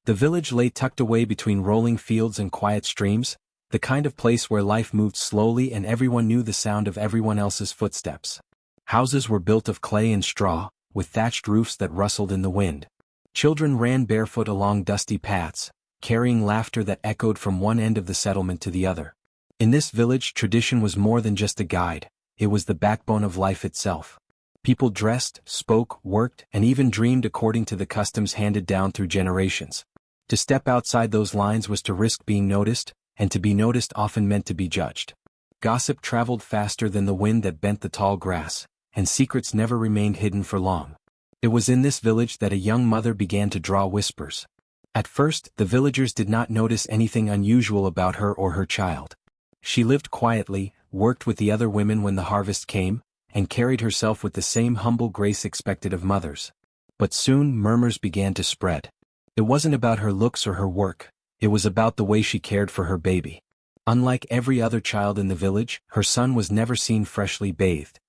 The village lay tucked away between rolling fields and quiet streams, the kind of place where life moved slowly and everyone knew the sound of everyone else's footsteps. Houses were built of clay and straw, with thatched roofs that rustled in the wind. Children ran barefoot along dusty paths, carrying laughter that echoed from one end of the settlement to the other. In this village, tradition was more than just a guide, it was the backbone of life itself. People dressed, spoke, worked, and even dreamed according to the customs handed down through generations. To step outside those lines was to risk being noticed, and to be noticed often meant to be judged. Gossip traveled faster than the wind that bent the tall grass, and secrets never remained hidden for long. It was in this village that a young mother began to draw whispers. At first, the villagers did not notice anything unusual about her or her child. She lived quietly, worked with the other women when the harvest came, and carried herself with the same humble grace expected of mothers. But soon murmurs began to spread. It wasn't about her looks or her work, it was about the way she cared for her baby. Unlike every other child in the village, her son was never seen freshly bathed.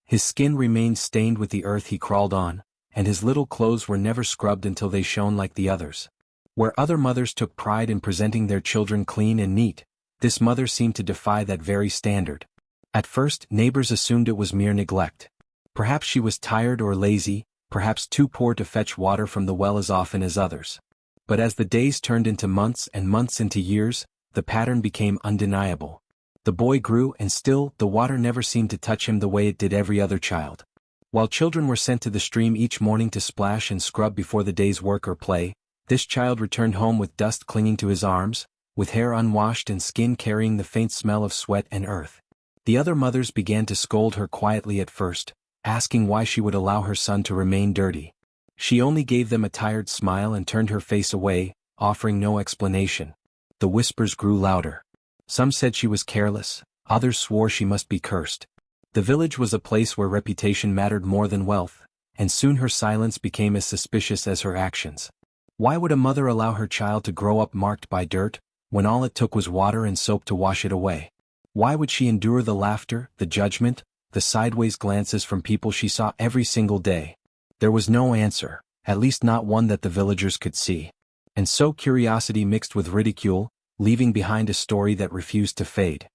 His skin remained stained with the earth he crawled on, and his little clothes were never scrubbed until they shone like the others. Where other mothers took pride in presenting their children clean and neat, this mother seemed to defy that very standard. At first, neighbors assumed it was mere neglect. Perhaps she was tired or lazy, perhaps too poor to fetch water from the well as often as others. But as the days turned into months and months into years, the pattern became undeniable. The boy grew and still, the water never seemed to touch him the way it did every other child. While children were sent to the stream each morning to splash and scrub before the day's work or play, this child returned home with dust clinging to his arms, with hair unwashed and skin carrying the faint smell of sweat and earth. The other mothers began to scold her quietly at first, asking why she would allow her son to remain dirty. She only gave them a tired smile and turned her face away, offering no explanation. The whispers grew louder. Some said she was careless, others swore she must be cursed. The village was a place where reputation mattered more than wealth, and soon her silence became as suspicious as her actions. Why would a mother allow her child to grow up marked by dirt, when all it took was water and soap to wash it away? Why would she endure the laughter, the judgment, the sideways glances from people she saw every single day? There was no answer, at least not one that the villagers could see. And so curiosity mixed with ridicule, leaving behind a story that refused to fade.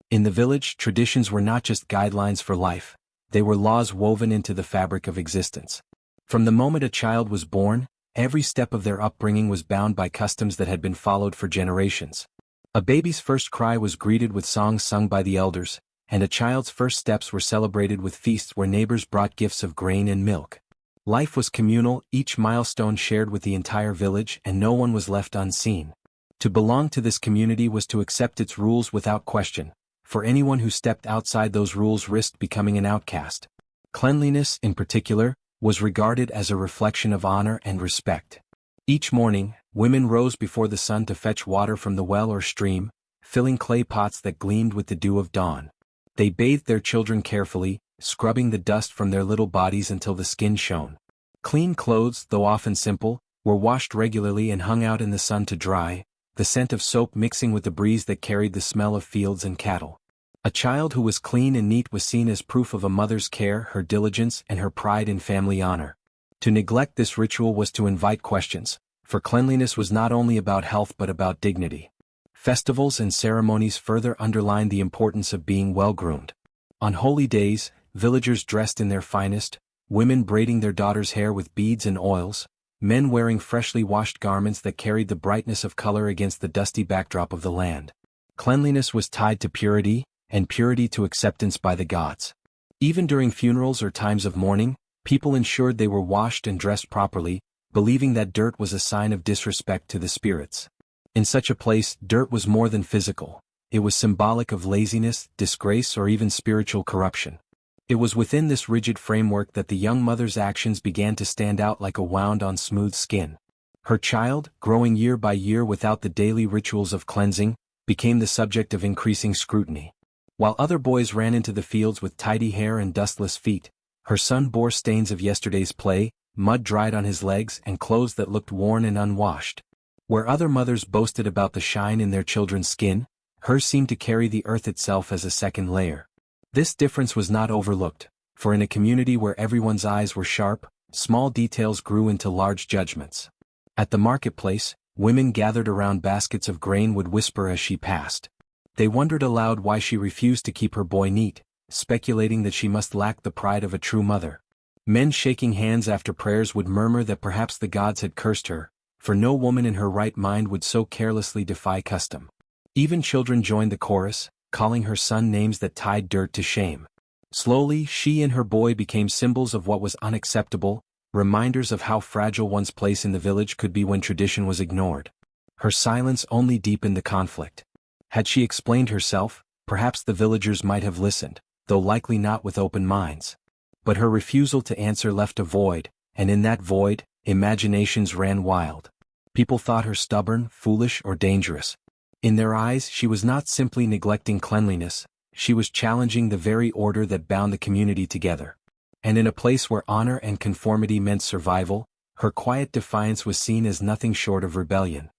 In the village, traditions were not just guidelines for life, they were laws woven into the fabric of existence. From the moment a child was born, every step of their upbringing was bound by customs that had been followed for generations. A baby's first cry was greeted with songs sung by the elders, and a child's first steps were celebrated with feasts where neighbors brought gifts of grain and milk. Life was communal, each milestone shared with the entire village, and no one was left unseen. To belong to this community was to accept its rules without question, for anyone who stepped outside those rules risked becoming an outcast. Cleanliness, in particular, was regarded as a reflection of honor and respect. Each morning, women rose before the sun to fetch water from the well or stream, filling clay pots that gleamed with the dew of dawn. They bathed their children carefully, scrubbing the dust from their little bodies until the skin shone. Clean clothes, though often simple, were washed regularly and hung out in the sun to dry, the scent of soap mixing with the breeze that carried the smell of fields and cattle. A child who was clean and neat was seen as proof of a mother's care, her diligence, and her pride in family honor. To neglect this ritual was to invite questions, for cleanliness was not only about health but about dignity. Festivals and ceremonies further underlined the importance of being well-groomed. On holy days, villagers dressed in their finest, women braiding their daughters' hair with beads and oils, men wearing freshly washed garments that carried the brightness of color against the dusty backdrop of the land. Cleanliness was tied to purity, and purity to acceptance by the gods. Even during funerals or times of mourning, people ensured they were washed and dressed properly, believing that dirt was a sign of disrespect to the spirits. In such a place, dirt was more than physical. It was symbolic of laziness, disgrace, or even spiritual corruption. It was within this rigid framework that the young mother's actions began to stand out like a wound on smooth skin. Her child, growing year by year without the daily rituals of cleansing, became the subject of increasing scrutiny. While other boys ran into the fields with tidy hair and dustless feet, her son bore stains of yesterday's play, mud dried on his legs, and clothes that looked worn and unwashed. Where other mothers boasted about the shine in their children's skin, hers seemed to carry the earth itself as a second layer. This difference was not overlooked, for in a community where everyone's eyes were sharp, small details grew into large judgments. At the marketplace, Women gathered around baskets of grain would whisper as she passed. They wondered aloud why she refused to keep her boy neat, speculating that she must lack the pride of a true mother. Men shaking hands after prayers would murmur that perhaps the gods had cursed her, for no woman in her right mind would so carelessly defy custom. Even children joined the chorus, calling her son names that tied dirt to shame. Slowly, she and her boy became symbols of what was unacceptable, reminders of how fragile one's place in the village could be when tradition was ignored. Her silence only deepened the conflict. Had she explained herself, perhaps the villagers might have listened, though likely not with open minds. But her refusal to answer left a void, and in that void, imaginations ran wild. People thought her stubborn, foolish, or dangerous. In their eyes, she was not simply neglecting cleanliness, she was challenging the very order that bound the community together. And in a place where honor and conformity meant survival, her quiet defiance was seen as nothing short of rebellion.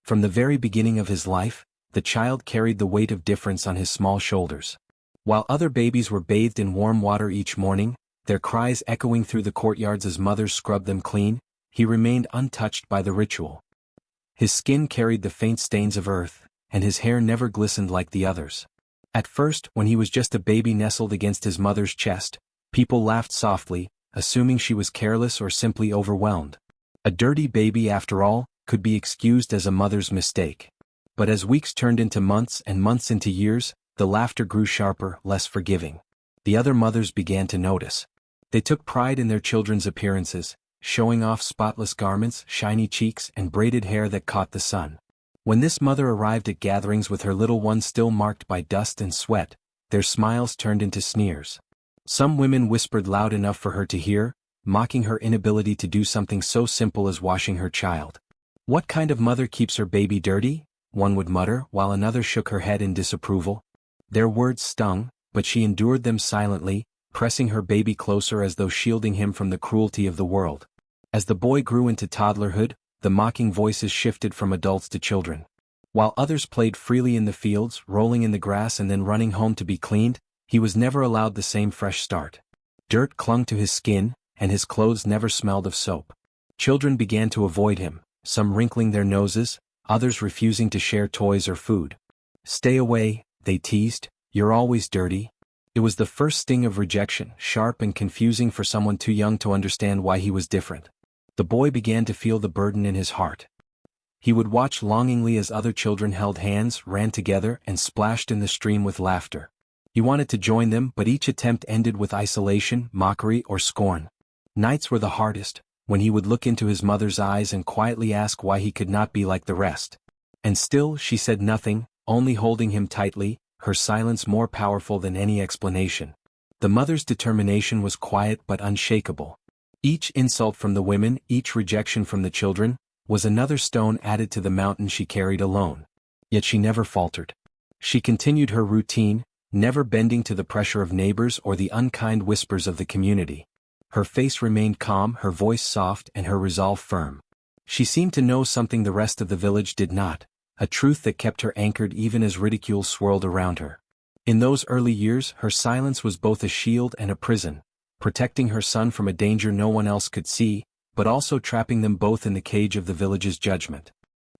From the very beginning of his life, the child carried the weight of difference on his small shoulders. While other babies were bathed in warm water each morning, their cries echoing through the courtyards as mothers scrubbed them clean, he remained untouched by the ritual. His skin carried the faint stains of earth, and his hair never glistened like the others. At first, when he was just a baby nestled against his mother's chest, people laughed softly, assuming she was careless or simply overwhelmed. A dirty baby, after all, could be excused as a mother's mistake. But as weeks turned into months and months into years, the laughter grew sharper, less forgiving. The other mothers began to notice. They took pride in their children's appearances, showing off spotless garments, shiny cheeks, and braided hair that caught the sun. When this mother arrived at gatherings with her little one still marked by dust and sweat, their smiles turned into sneers. Some women whispered loud enough for her to hear, mocking her inability to do something so simple as washing her child. "What kind of mother keeps her baby dirty?" one would mutter, while another shook her head in disapproval. Their words stung, but she endured them silently, pressing her baby closer as though shielding him from the cruelty of the world. As the boy grew into toddlerhood, the mocking voices shifted from adults to children. While others played freely in the fields, rolling in the grass and then running home to be cleaned, he was never allowed the same fresh start. Dirt clung to his skin, and his clothes never smelled of soap. Children began to avoid him, some wrinkling their noses, others refusing to share toys or food. "Stay away," they teased, "you're always dirty." It was the first sting of rejection, sharp and confusing for someone too young to understand why he was different. The boy began to feel the burden in his heart. He would watch longingly as other children held hands, ran together, and splashed in the stream with laughter. He wanted to join them, but each attempt ended with isolation, mockery, or scorn. Nights were the hardest, when he would look into his mother's eyes and quietly ask why he could not be like the rest. And still she said nothing, only holding him tightly, her silence more powerful than any explanation. The mother's determination was quiet but unshakable. Each insult from the women, each rejection from the children, was another stone added to the mountain she carried alone. Yet she never faltered. She continued her routine, never bending to the pressure of neighbors or the unkind whispers of the community. Her face remained calm, her voice soft, and her resolve firm. She seemed to know something the rest of the village did not, a truth that kept her anchored even as ridicule swirled around her. In those early years, her silence was both a shield and a prison, protecting her son from a danger no one else could see, but also trapping them both in the cage of the village's judgment.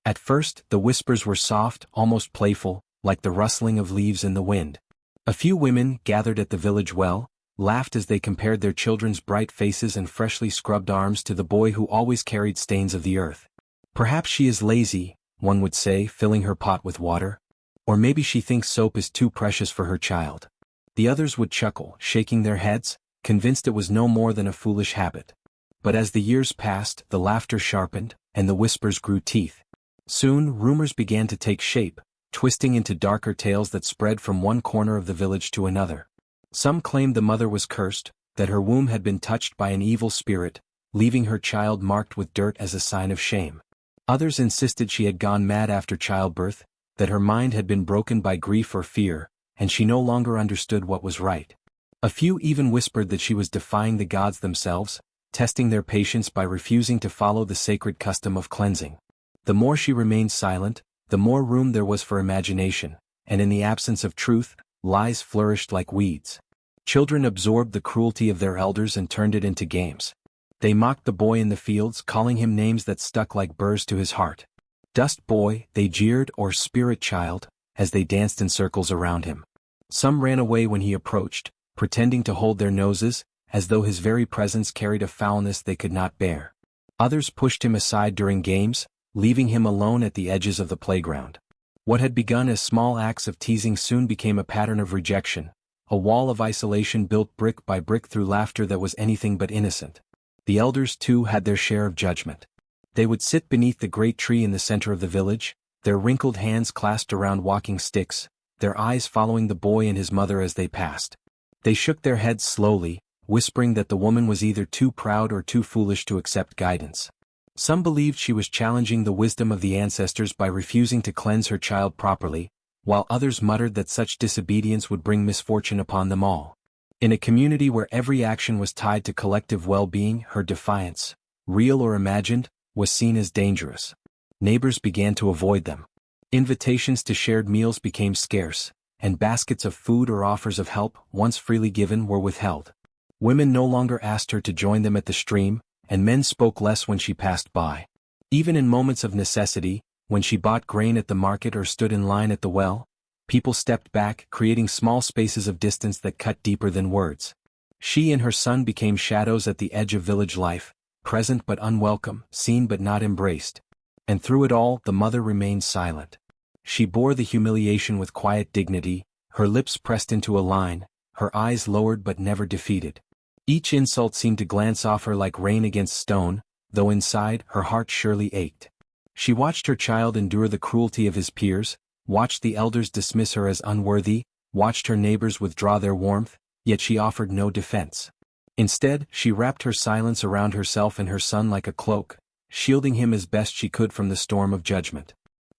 At first, the whispers were soft, almost playful, like the rustling of leaves in the wind. A few women, gathered at the village well, laughed as they compared their children's bright faces and freshly scrubbed arms to the boy who always carried stains of the earth. "Perhaps she is lazy," one would say, filling her pot with water. "Or maybe she thinks soap is too precious for her child." The others would chuckle, shaking their heads, convinced it was no more than a foolish habit. But as the years passed, the laughter sharpened, and the whispers grew teeth. Soon, rumors began to take shape, twisting into darker tales that spread from one corner of the village to another. Some claimed the mother was cursed, that her womb had been touched by an evil spirit, leaving her child marked with dirt as a sign of shame. Others insisted she had gone mad after childbirth, that her mind had been broken by grief or fear, and she no longer understood what was right. A few even whispered that she was defying the gods themselves, testing their patience by refusing to follow the sacred custom of cleansing. The more she remained silent, the more room there was for imagination, and in the absence of truth, lies flourished like weeds. Children absorbed the cruelty of their elders and turned it into games. They mocked the boy in the fields, calling him names that stuck like burrs to his heart. "Dust boy," they jeered, or "spirit child," as they danced in circles around him. Some ran away when he approached, pretending to hold their noses, as though his very presence carried a foulness they could not bear. Others pushed him aside during games, leaving him alone at the edges of the playground. What had begun as small acts of teasing soon became a pattern of rejection, a wall of isolation built brick by brick through laughter that was anything but innocent. The elders, too, had their share of judgment. They would sit beneath the great tree in the center of the village, their wrinkled hands clasped around walking sticks, their eyes following the boy and his mother as they passed. They shook their heads slowly, whispering that the woman was either too proud or too foolish to accept guidance. Some believed she was challenging the wisdom of the ancestors by refusing to cleanse her child properly, while others muttered that such disobedience would bring misfortune upon them all. In a community where every action was tied to collective well-being, her defiance, real or imagined, was seen as dangerous. Neighbors began to avoid them. Invitations to shared meals became scarce, and baskets of food or offers of help, once freely given, were withheld. Women no longer asked her to join them at the stream, and men spoke less when she passed by. Even in moments of necessity, when she bought grain at the market or stood in line at the well, people stepped back, creating small spaces of distance that cut deeper than words. She and her son became shadows at the edge of village life, present but unwelcome, seen but not embraced. And through it all, the mother remained silent. She bore the humiliation with quiet dignity, her lips pressed into a line, her eyes lowered but never defeated. Each insult seemed to glance off her like rain against stone, though inside, her heart surely ached. She watched her child endure the cruelty of his peers, watched the elders dismiss her as unworthy, watched her neighbors withdraw their warmth, yet she offered no defense. Instead, she wrapped her silence around herself and her son like a cloak, shielding him as best she could from the storm of judgment.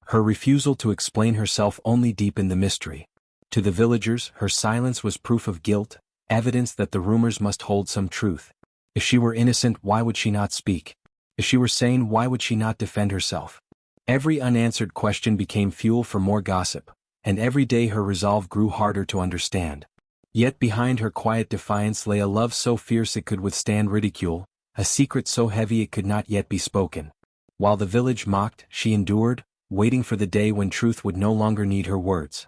Her refusal to explain herself only deepened the mystery. To the villagers, her silence was proof of guilt, evidence that the rumors must hold some truth. If she were innocent, why would she not speak? If she were sane, why would she not defend herself? Every unanswered question became fuel for more gossip, and every day her resolve grew harder to understand. Yet behind her quiet defiance lay a love so fierce it could withstand ridicule, a secret so heavy it could not yet be spoken. While the village mocked, she endured, waiting for the day when truth would no longer need her words.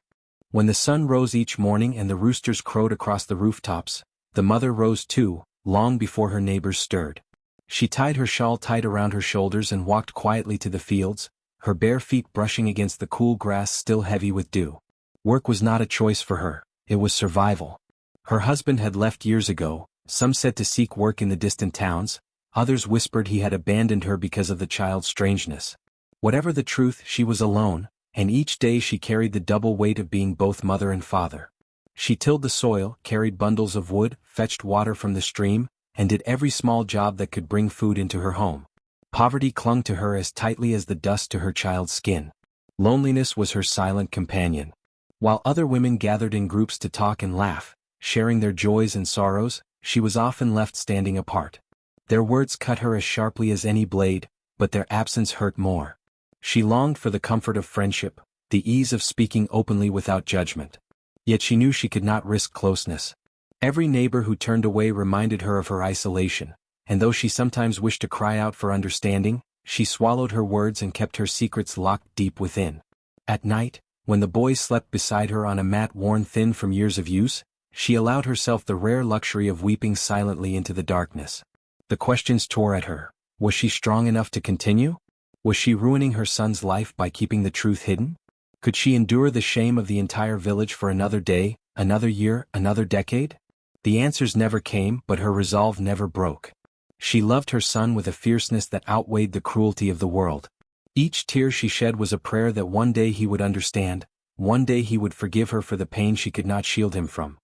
When the sun rose each morning and the roosters crowed across the rooftops, the mother rose too, long before her neighbors stirred. She tied her shawl tight around her shoulders and walked quietly to the fields, her bare feet brushing against the cool grass still heavy with dew. Work was not a choice for her, it was survival. Her husband had left years ago, some said to seek work in the distant towns, others whispered he had abandoned her because of the child's strangeness. Whatever the truth, she was alone, and each day she carried the double weight of being both mother and father. She tilled the soil, carried bundles of wood, fetched water from the stream, and did every small job that could bring food into her home. Poverty clung to her as tightly as the dust to her child's skin. Loneliness was her silent companion. While other women gathered in groups to talk and laugh, sharing their joys and sorrows, she was often left standing apart. Their words cut her as sharply as any blade, but their absence hurt more. She longed for the comfort of friendship, the ease of speaking openly without judgment. Yet she knew she could not risk closeness. Every neighbor who turned away reminded her of her isolation, and though she sometimes wished to cry out for understanding, she swallowed her words and kept her secrets locked deep within. At night, when the boys slept beside her on a mat worn thin from years of use, she allowed herself the rare luxury of weeping silently into the darkness. The questions tore at her. Was she strong enough to continue? Was she ruining her son's life by keeping the truth hidden? Could she endure the shame of the entire village for another day, another year, another decade? The answers never came, but her resolve never broke. She loved her son with a fierceness that outweighed the cruelty of the world. Each tear she shed was a prayer that one day he would understand, one day he would forgive her for the pain she could not shield him from.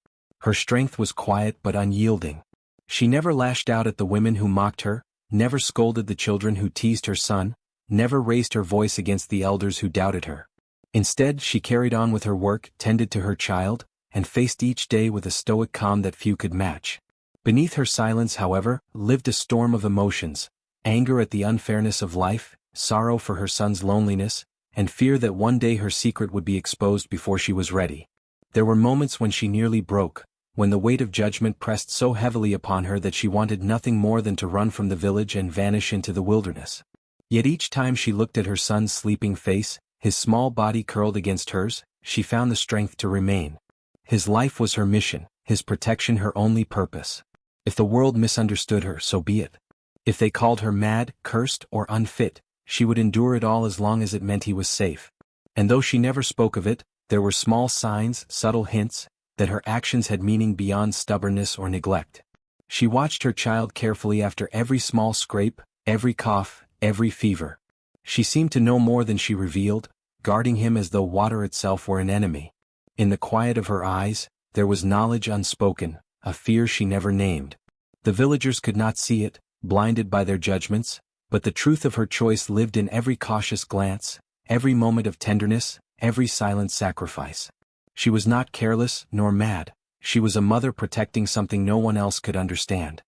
Her strength was quiet but unyielding. She never lashed out at the women who mocked her, never scolded the children who teased her son, never raised her voice against the elders who doubted her. Instead, she carried on with her work, tended to her child, and faced each day with a stoic calm that few could match. Beneath her silence, however, lived a storm of emotions: anger at the unfairness of life, sorrow for her son's loneliness, and fear that one day her secret would be exposed before she was ready. There were moments when she nearly broke, when the weight of judgment pressed so heavily upon her that she wanted nothing more than to run from the village and vanish into the wilderness. Yet each time she looked at her son's sleeping face, his small body curled against hers, she found the strength to remain. His life was her mission, his protection her only purpose. If the world misunderstood her, so be it. If they called her mad, cursed, or unfit, she would endure it all as long as it meant he was safe. And though she never spoke of it, there were small signs, subtle hints, that her actions had meaning beyond stubbornness or neglect. She watched her child carefully after every small scrape, every cough, every fever. She seemed to know more than she revealed, guarding him as though water itself were an enemy. In the quiet of her eyes, there was knowledge unspoken, a fear she never named. The villagers could not see it, blinded by their judgments, but the truth of her choice lived in every cautious glance, every moment of tenderness, every silent sacrifice. She was not careless, nor mad. She was a mother protecting something no one else could understand.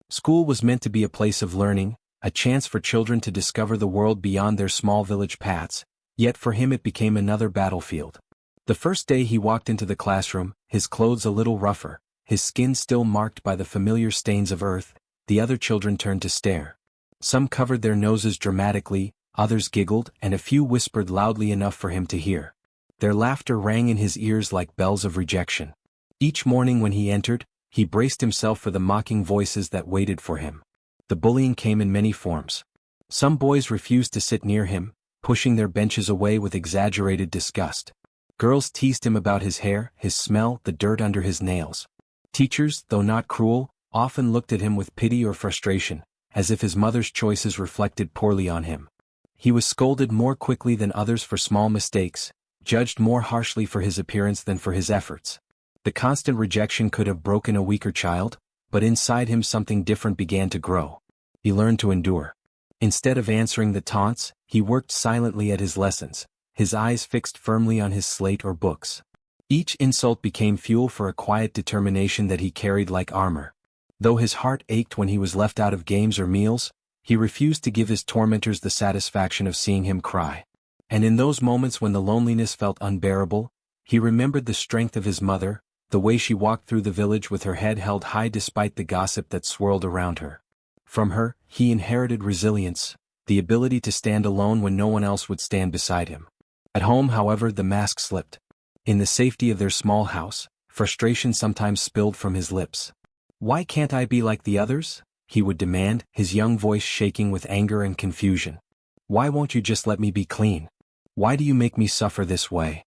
School was meant to be a place of learning, a chance for children to discover the world beyond their small village paths, yet for him it became another battlefield. The first day he walked into the classroom, his clothes a little rougher, his skin still marked by the familiar stains of earth, the other children turned to stare. Some covered their noses dramatically, others giggled, and a few whispered loudly enough for him to hear. Their laughter rang in his ears like bells of rejection. Each morning when he entered, he braced himself for the mocking voices that waited for him. The bullying came in many forms. Some boys refused to sit near him, pushing their benches away with exaggerated disgust. Girls teased him about his hair, his smell, the dirt under his nails. Teachers, though not cruel, often looked at him with pity or frustration, as if his mother's choices reflected poorly on him. He was scolded more quickly than others for small mistakes, judged more harshly for his appearance than for his efforts. The constant rejection could have broken a weaker child, but inside him something different began to grow. He learned to endure. Instead of answering the taunts, he worked silently at his lessons, his eyes fixed firmly on his slate or books. Each insult became fuel for a quiet determination that he carried like armor. Though his heart ached when he was left out of games or meals, he refused to give his tormentors the satisfaction of seeing him cry. And in those moments when the loneliness felt unbearable, he remembered the strength of his mother, the way she walked through the village with her head held high despite the gossip that swirled around her. From her, he inherited resilience, the ability to stand alone when no one else would stand beside him. At home, however, the mask slipped. In the safety of their small house, frustration sometimes spilled from his lips. "Why can't I be like the others?" he would demand, his young voice shaking with anger and confusion. "Why won't you just let me be clean? Why do you make me suffer this way?"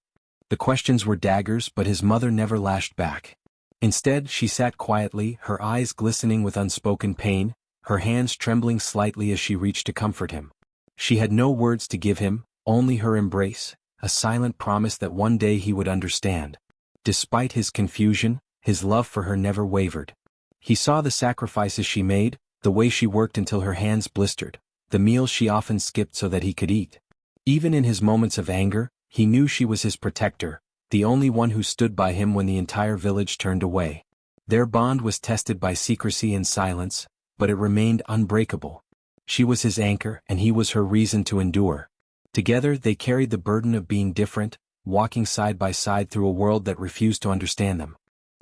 The questions were daggers, but his mother never lashed back. Instead, she sat quietly, her eyes glistening with unspoken pain, her hands trembling slightly as she reached to comfort him. She had no words to give him, only her embrace, a silent promise that one day he would understand. Despite his confusion, his love for her never wavered. He saw the sacrifices she made, the way she worked until her hands blistered, the meals she often skipped so that he could eat. Even in his moments of anger, he knew she was his protector, the only one who stood by him when the entire village turned away. Their bond was tested by secrecy and silence, but it remained unbreakable. She was his anchor, and he was her reason to endure. Together they carried the burden of being different, walking side by side through a world that refused to understand them.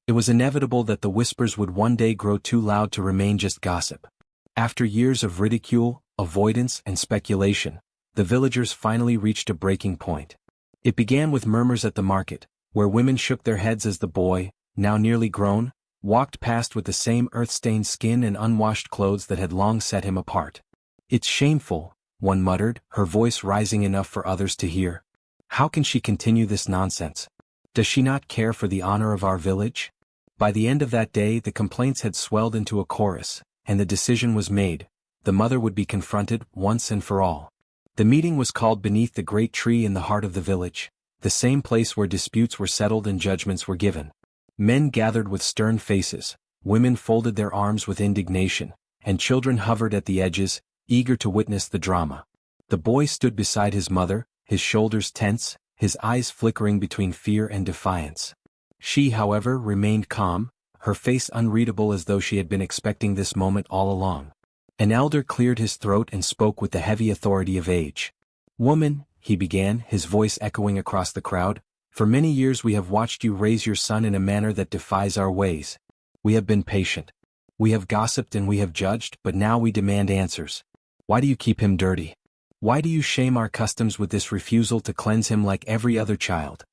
It was inevitable that the whispers would one day grow too loud to remain just gossip. After years of ridicule, avoidance, and speculation, the villagers finally reached a breaking point. It began with murmurs at the market, where women shook their heads as the boy, now nearly grown, walked past with the same earth-stained skin and unwashed clothes that had long set him apart. "It's shameful," one muttered, her voice rising enough for others to hear. "How can she continue this nonsense? Does she not care for the honor of our village?" By the end of that day the complaints had swelled into a chorus, and the decision was made. The mother would be confronted, once and for all. The meeting was called beneath the great tree in the heart of the village, the same place where disputes were settled and judgments were given. Men gathered with stern faces, women folded their arms with indignation, and children hovered at the edges, eager to witness the drama. The boy stood beside his mother, his shoulders tense, his eyes flickering between fear and defiance. She, however, remained calm, her face unreadable as though she had been expecting this moment all along. An elder cleared his throat and spoke with the heavy authority of age. "Woman," he began, his voice echoing across the crowd, "for many years we have watched you raise your son in a manner that defies our ways. We have been patient. We have gossiped and we have judged, but now we demand answers. Why do you keep him dirty? Why do you shame our customs with this refusal to cleanse him like every other child?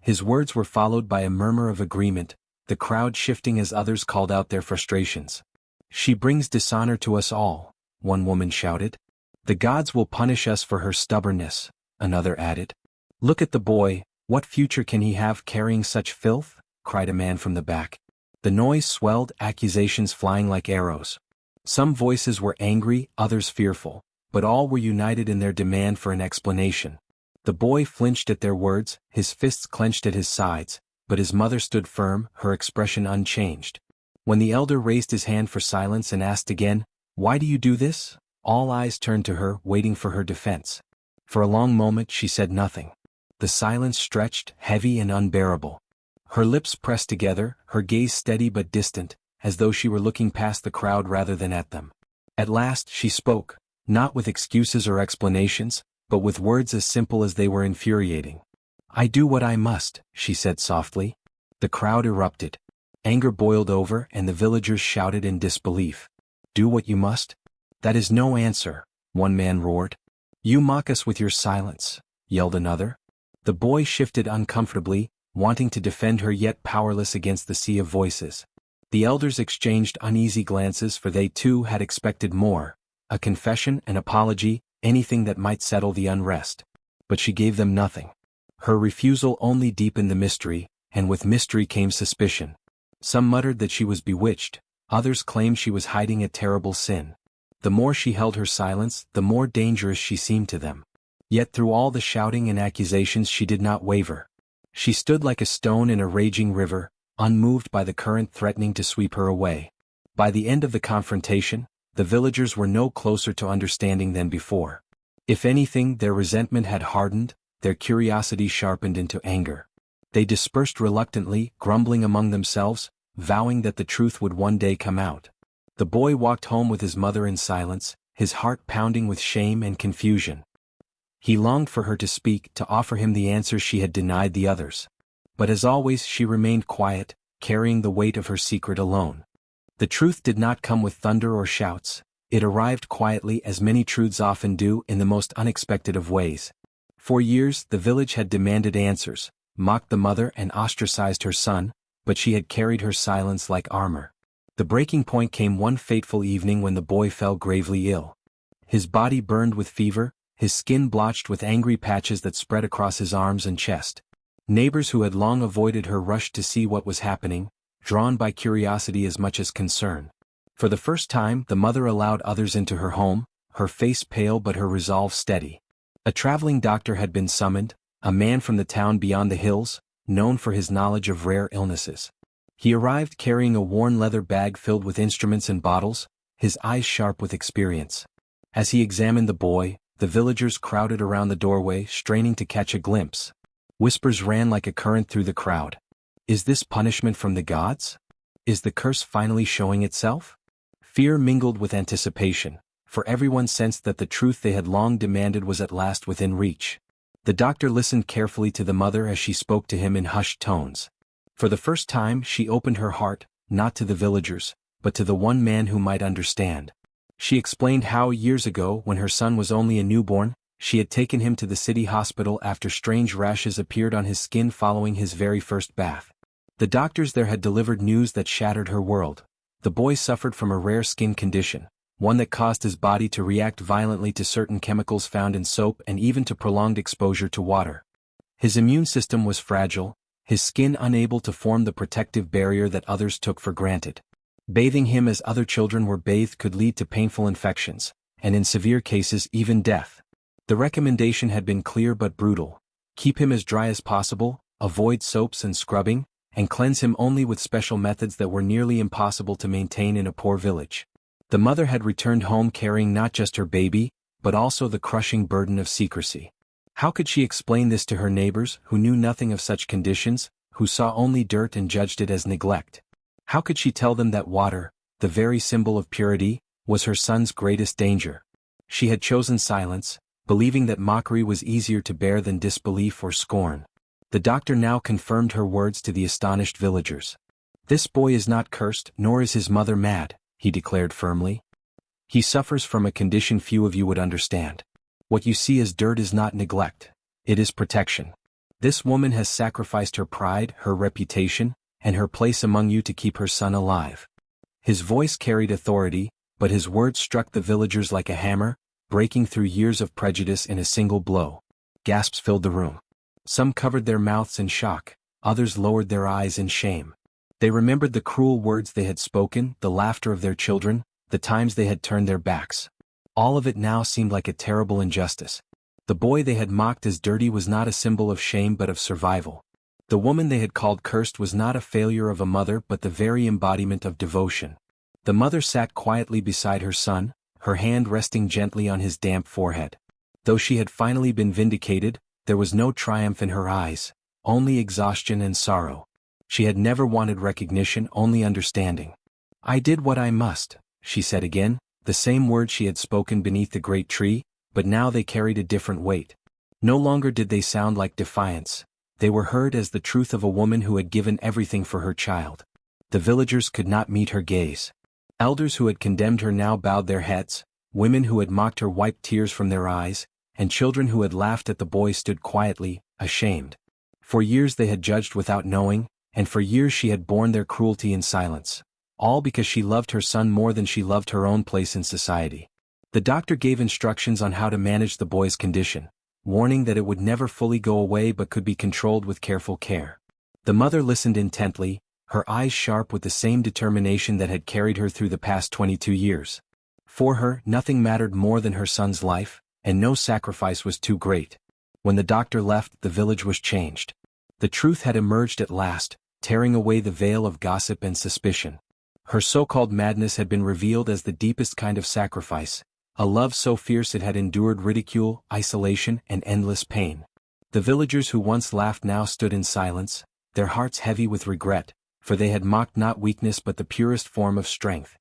His words were followed by a murmur of agreement, the crowd shifting as others called out their frustrations. She brings dishonor to us all, one woman shouted. The gods will punish us for her stubbornness, another added. Look at the boy, what future can he have carrying such filth? Cried a man from the back. The noise swelled, accusations flying like arrows. Some voices were angry, others fearful, but all were united in their demand for an explanation. The boy flinched at their words, his fists clenched at his sides, but his mother stood firm, her expression unchanged. When the elder raised his hand for silence and asked again, "Why do you do this?" all eyes turned to her, waiting for her defense. For a long moment she said nothing. The silence stretched, heavy and unbearable. Her lips pressed together, her gaze steady but distant, as though she were looking past the crowd rather than at them. At last she spoke, not with excuses or explanations, but with words as simple as they were infuriating. "I do what I must," she said softly. The crowd erupted. Anger boiled over and the villagers shouted in disbelief. "Do what you must? That is no answer," one man roared. "You mock us with your silence," yelled another. The boy shifted uncomfortably, wanting to defend her yet powerless against the sea of voices. The elders exchanged uneasy glances, for they too had expected more, a confession, an apology, anything that might settle the unrest. But she gave them nothing. Her refusal only deepened the mystery, and with mystery came suspicion. Some muttered that she was bewitched, others claimed she was hiding a terrible sin. The more she held her silence, the more dangerous she seemed to them. Yet through all the shouting and accusations she did not waver. She stood like a stone in a raging river, unmoved by the current threatening to sweep her away. By the end of the confrontation, the villagers were no closer to understanding than before. If anything, their resentment had hardened, their curiosity sharpened into anger. They dispersed reluctantly, grumbling among themselves, vowing that the truth would one day come out. The boy walked home with his mother in silence, his heart pounding with shame and confusion. He longed for her to speak, to offer him the answers she had denied the others. But as always she remained quiet, carrying the weight of her secret alone. The truth did not come with thunder or shouts, it arrived quietly, as many truths often do, in the most unexpected of ways. For years the village had demanded answers, mocked the mother and ostracized her son, but she had carried her silence like armor. The breaking point came one fateful evening when the boy fell gravely ill. His body burned with fever, his skin blotched with angry patches that spread across his arms and chest. Neighbors who had long avoided her rushed to see what was happening, drawn by curiosity as much as concern. For the first time the mother allowed others into her home, her face pale but her resolve steady. A traveling doctor had been summoned, a man from the town beyond the hills, known for his knowledge of rare illnesses. He arrived carrying a worn leather bag filled with instruments and bottles, his eyes sharp with experience. As he examined the boy, the villagers crowded around the doorway, straining to catch a glimpse. Whispers ran like a current through the crowd. Is this punishment from the gods? Is the curse finally showing itself? Fear mingled with anticipation, for everyone sensed that the truth they had long demanded was at last within reach. The doctor listened carefully to the mother as she spoke to him in hushed tones. For the first time she opened her heart, not to the villagers, but to the one man who might understand. She explained how years ago, when her son was only a newborn, she had taken him to the city hospital after strange rashes appeared on his skin following his very first bath. The doctors there had delivered news that shattered her world. The boy suffered from a rare skin condition, one that caused his body to react violently to certain chemicals found in soap and even to prolonged exposure to water. His immune system was fragile, his skin unable to form the protective barrier that others took for granted. Bathing him as other children were bathed could lead to painful infections, and in severe cases even death. The recommendation had been clear but brutal. Keep him as dry as possible, avoid soaps and scrubbing, and cleanse him only with special methods that were nearly impossible to maintain in a poor village. The mother had returned home carrying not just her baby, but also the crushing burden of secrecy. How could she explain this to her neighbors, who knew nothing of such conditions, who saw only dirt and judged it as neglect? How could she tell them that water, the very symbol of purity, was her son's greatest danger? She had chosen silence, believing that mockery was easier to bear than disbelief or scorn. The doctor now confirmed her words to the astonished villagers. "This boy is not cursed, nor is his mother mad," he declared firmly. "He suffers from a condition few of you would understand. What you see as dirt is not neglect. It is protection. This woman has sacrificed her pride, her reputation, and her place among you to keep her son alive. His voice carried authority, but his words struck the villagers like a hammer, breaking through years of prejudice in a single blow. Gasps filled the room. Some covered their mouths in shock, others lowered their eyes in shame. They remembered the cruel words they had spoken, the laughter of their children, the times they had turned their backs. All of it now seemed like a terrible injustice. The boy they had mocked as dirty was not a symbol of shame but of survival. The woman they had called cursed was not a failure of a mother but the very embodiment of devotion. The mother sat quietly beside her son, her hand resting gently on his damp forehead. Though she had finally been vindicated, there was no triumph in her eyes, only exhaustion and sorrow. She had never wanted recognition, only understanding. "I did what I must," she said again, the same words she had spoken beneath the great tree, but now they carried a different weight. No longer did they sound like defiance. They were heard as the truth of a woman who had given everything for her child. The villagers could not meet her gaze. Elders who had condemned her now bowed their heads, women who had mocked her wiped tears from their eyes, and children who had laughed at the boy stood quietly, ashamed. For years they had judged without knowing, and for years she had borne their cruelty in silence, all because she loved her son more than she loved her own place in society. The doctor gave instructions on how to manage the boy's condition, warning that it would never fully go away but could be controlled with careful care. The mother listened intently, her eyes sharp with the same determination that had carried her through the past 22 years. For her, nothing mattered more than her son's life, and no sacrifice was too great. When the doctor left, the village was changed. The truth had emerged at last, tearing away the veil of gossip and suspicion. Her so-called madness had been revealed as the deepest kind of sacrifice, a love so fierce it had endured ridicule, isolation, and endless pain. The villagers who once laughed now stood in silence, their hearts heavy with regret, for they had mocked not weakness but the purest form of strength.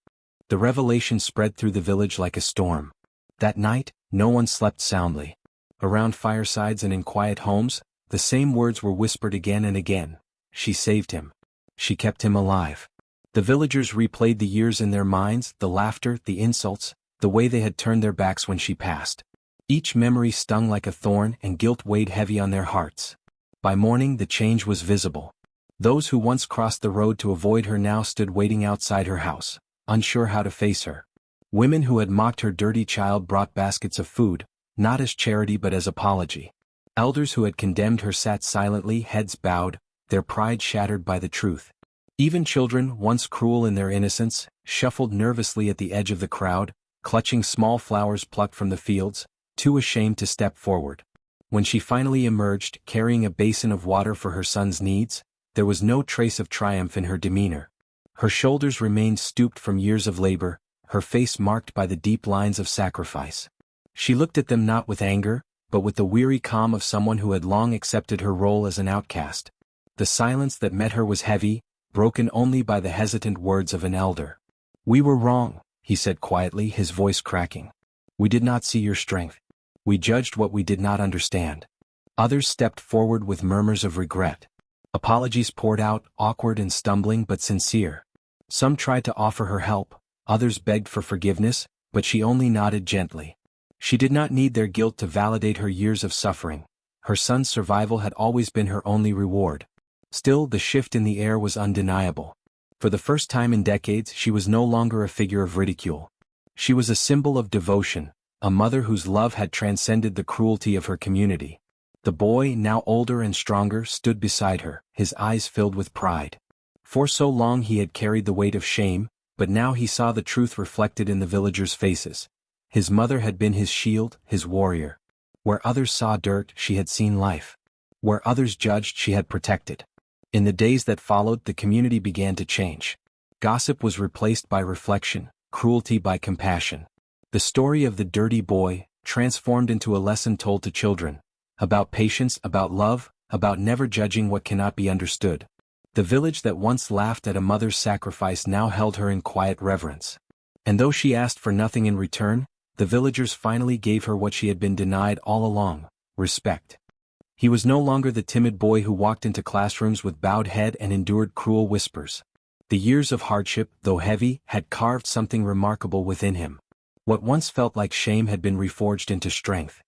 The revelation spread through the village like a storm. That night, no one slept soundly. Around firesides and in quiet homes, the same words were whispered again and again. She saved him. She kept him alive. The villagers replayed the years in their minds, the laughter, the insults, the way they had turned their backs when she passed. Each memory stung like a thorn and guilt weighed heavy on their hearts. By morning the change was visible. Those who once crossed the road to avoid her now stood waiting outside her house, unsure how to face her. Women who had mocked her dirty child brought baskets of food, not as charity but as apology. Elders who had condemned her sat silently, heads bowed, their pride shattered by the truth. Even children, once cruel in their innocence, shuffled nervously at the edge of the crowd, clutching small flowers plucked from the fields, too ashamed to step forward. When she finally emerged, carrying a basin of water for her son's needs, there was no trace of triumph in her demeanor. Her shoulders remained stooped from years of labor, her face marked by the deep lines of sacrifice. She looked at them not with anger, but with the weary calm of someone who had long accepted her role as an outcast. The silence that met her was heavy, broken only by the hesitant words of an elder. "We were wrong," he said quietly, his voice cracking. "We did not see your strength. We judged what we did not understand." Others stepped forward with murmurs of regret. Apologies poured out, awkward and stumbling but sincere. Some tried to offer her help, others begged for forgiveness, but she only nodded gently. She did not need their guilt to validate her years of suffering. Her son's survival had always been her only reward. Still, the shift in the air was undeniable. For the first time in decades, she was no longer a figure of ridicule. She was a symbol of devotion, a mother whose love had transcended the cruelty of her community. The boy, now older and stronger, stood beside her, his eyes filled with pride. For so long he had carried the weight of shame, but now he saw the truth reflected in the villagers' faces. His mother had been his shield, his warrior. Where others saw dirt, she had seen life. Where others judged, she had protected. In the days that followed, the community began to change. Gossip was replaced by reflection, cruelty by compassion. The story of the dirty boy, transformed into a lesson told to children, about patience, about love, about never judging what cannot be understood. The village that once laughed at a mother's sacrifice now held her in quiet reverence. And though she asked for nothing in return, the villagers finally gave her what she had been denied all along: respect. He was no longer the timid boy who walked into classrooms with bowed head and endured cruel whispers. The years of hardship, though heavy, had carved something remarkable within him. What once felt like shame had been reforged into strength.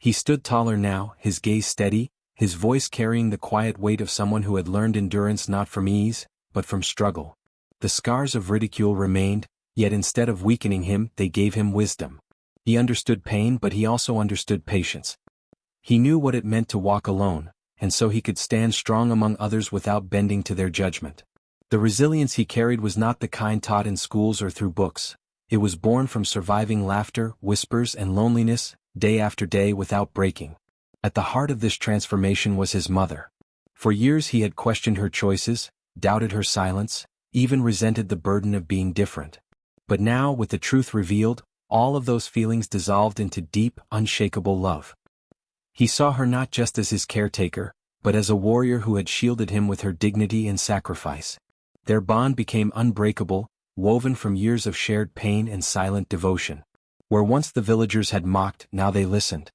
He stood taller now, his gaze steady, his voice carrying the quiet weight of someone who had learned endurance not from ease, but from struggle. The scars of ridicule remained, yet instead of weakening him, they gave him wisdom. He understood pain, but he also understood patience. He knew what it meant to walk alone, and so he could stand strong among others without bending to their judgment. The resilience he carried was not the kind taught in schools or through books. It was born from surviving laughter, whispers, and loneliness, day after day without breaking. At the heart of this transformation was his mother. For years he had questioned her choices, doubted her silence, even resented the burden of being different. But now, with the truth revealed, all of those feelings dissolved into deep, unshakable love. He saw her not just as his caretaker, but as a warrior who had shielded him with her dignity and sacrifice. Their bond became unbreakable, woven from years of shared pain and silent devotion. Where once the villagers had mocked, now they listened.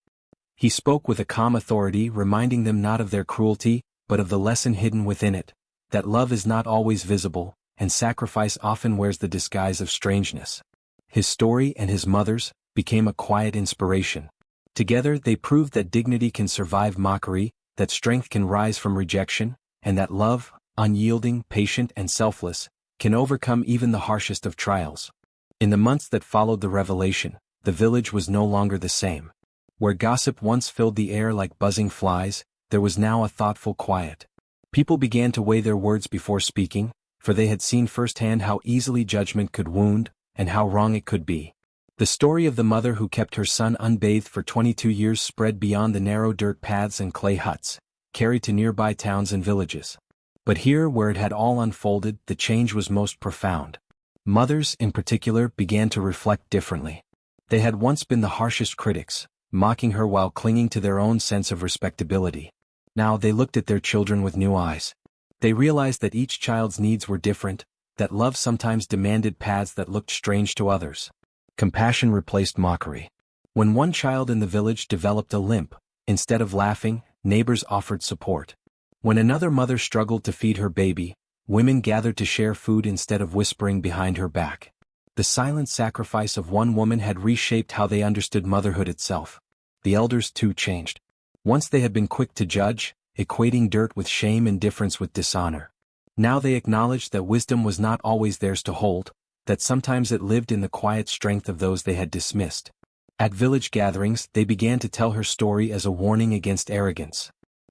He spoke with a calm authority, reminding them not of their cruelty, but of the lesson hidden within it, that love is not always visible, and sacrifice often wears the disguise of strangeness. His story and his mother's became a quiet inspiration. Together they proved that dignity can survive mockery, that strength can rise from rejection, and that love, unyielding, patient, and selfless, can overcome even the harshest of trials. In the months that followed the revelation, the village was no longer the same. Where gossip once filled the air like buzzing flies, there was now a thoughtful quiet. People began to weigh their words before speaking, for they had seen firsthand how easily judgment could wound, and how wrong it could be. The story of the mother who kept her son unbathed for 22 years spread beyond the narrow dirt paths and clay huts, carried to nearby towns and villages. But here, where it had all unfolded, the change was most profound. Mothers, in particular, began to reflect differently. They had once been the harshest critics, mocking her while clinging to their own sense of respectability. Now they looked at their children with new eyes. They realized that each child's needs were different, that love sometimes demanded paths that looked strange to others. Compassion replaced mockery. When one child in the village developed a limp, instead of laughing, neighbors offered support. When another mother struggled to feed her baby, women gathered to share food instead of whispering behind her back. The silent sacrifice of one woman had reshaped how they understood motherhood itself. The elders too changed. Once they had been quick to judge, equating dirt with shame and difference with dishonor. Now they acknowledged that wisdom was not always theirs to hold, that sometimes it lived in the quiet strength of those they had dismissed. At village gatherings, they began to tell her story as a warning against arrogance.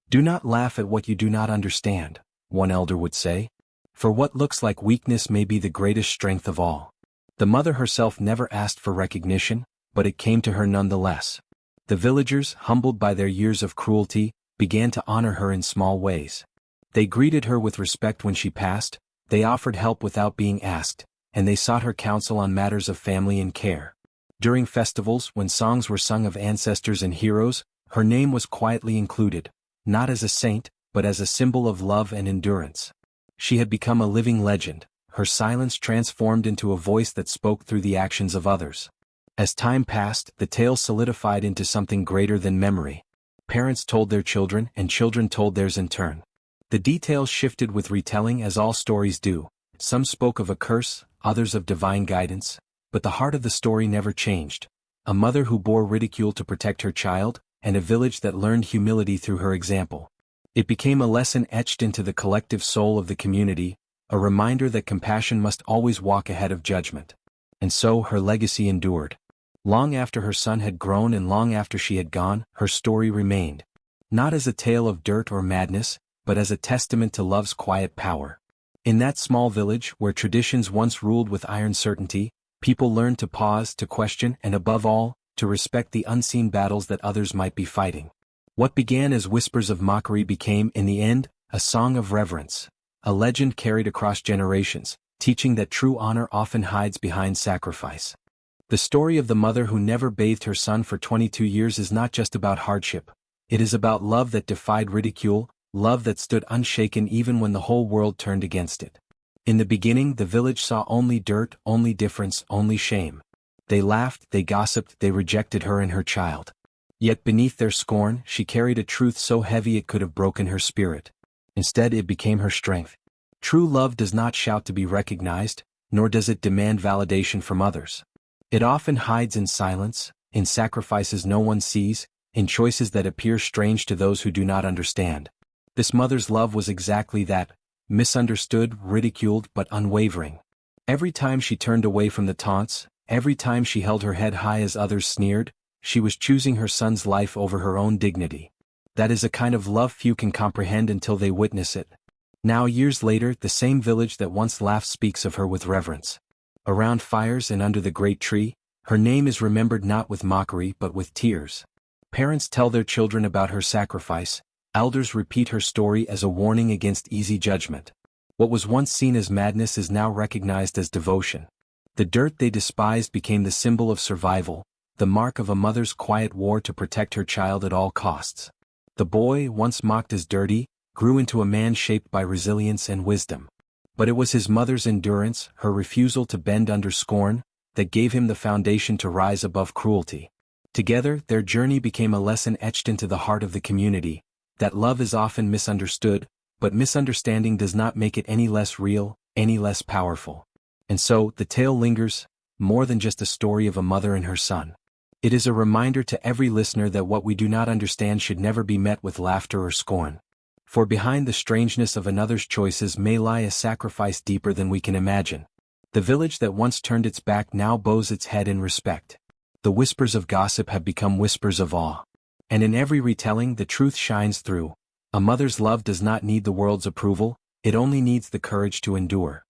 "Do not laugh at what you do not understand," one elder would say. "For what looks like weakness may be the greatest strength of all." The mother herself never asked for recognition, but it came to her nonetheless. The villagers, humbled by their years of cruelty, began to honor her in small ways. They greeted her with respect when she passed, they offered help without being asked, and they sought her counsel on matters of family and care. During festivals, when songs were sung of ancestors and heroes, her name was quietly included, not as a saint, but as a symbol of love and endurance. She had become a living legend, her silence transformed into a voice that spoke through the actions of others. As time passed, the tale solidified into something greater than memory. Parents told their children, and children told theirs in turn. The details shifted with retelling, as all stories do. Some spoke of a curse, others of divine guidance, but the heart of the story never changed. A mother who bore ridicule to protect her child, and a village that learned humility through her example. It became a lesson etched into the collective soul of the community, a reminder that compassion must always walk ahead of judgment. And so her legacy endured. Long after her son had grown and long after she had gone, her story remained. Not as a tale of dirt or madness, but as a testament to love's quiet power. In that small village, where traditions once ruled with iron certainty, people learned to pause, to question, and above all, to respect the unseen battles that others might be fighting. What began as whispers of mockery became, in the end, a song of reverence, a legend carried across generations, teaching that true honor often hides behind sacrifice. The story of the mother who never bathed her son for 22 years is not just about hardship. It is about love that defied ridicule, love that stood unshaken even when the whole world turned against it. In the beginning, the village saw only dirt, only difference, only shame. They laughed, they gossiped, they rejected her and her child. Yet beneath their scorn, she carried a truth so heavy it could have broken her spirit. Instead, it became her strength. True love does not shout to be recognized, nor does it demand validation from others. It often hides in silence, in sacrifices no one sees, in choices that appear strange to those who do not understand. This mother's love was exactly that, misunderstood, ridiculed, but unwavering. Every time she turned away from the taunts, every time she held her head high as others sneered, she was choosing her son's life over her own dignity. That is a kind of love few can comprehend until they witness it. Now years later, the same village that once laughed speaks of her with reverence. Around fires and under the great tree, her name is remembered not with mockery but with tears. Parents tell their children about her sacrifice, elders repeat her story as a warning against easy judgment. What was once seen as madness is now recognized as devotion. The dirt they despised became the symbol of survival, the mark of a mother's quiet war to protect her child at all costs. The boy, once mocked as dirty, grew into a man shaped by resilience and wisdom. But it was his mother's endurance, her refusal to bend under scorn, that gave him the foundation to rise above cruelty. Together, their journey became a lesson etched into the heart of the community, that love is often misunderstood, but misunderstanding does not make it any less real, any less powerful. And so, the tale lingers, more than just a story of a mother and her son. It is a reminder to every listener that what we do not understand should never be met with laughter or scorn. For behind the strangeness of another's choices may lie a sacrifice deeper than we can imagine. The village that once turned its back now bows its head in respect. The whispers of gossip have become whispers of awe. And in every retelling the truth shines through. A mother's love does not need the world's approval, it only needs the courage to endure.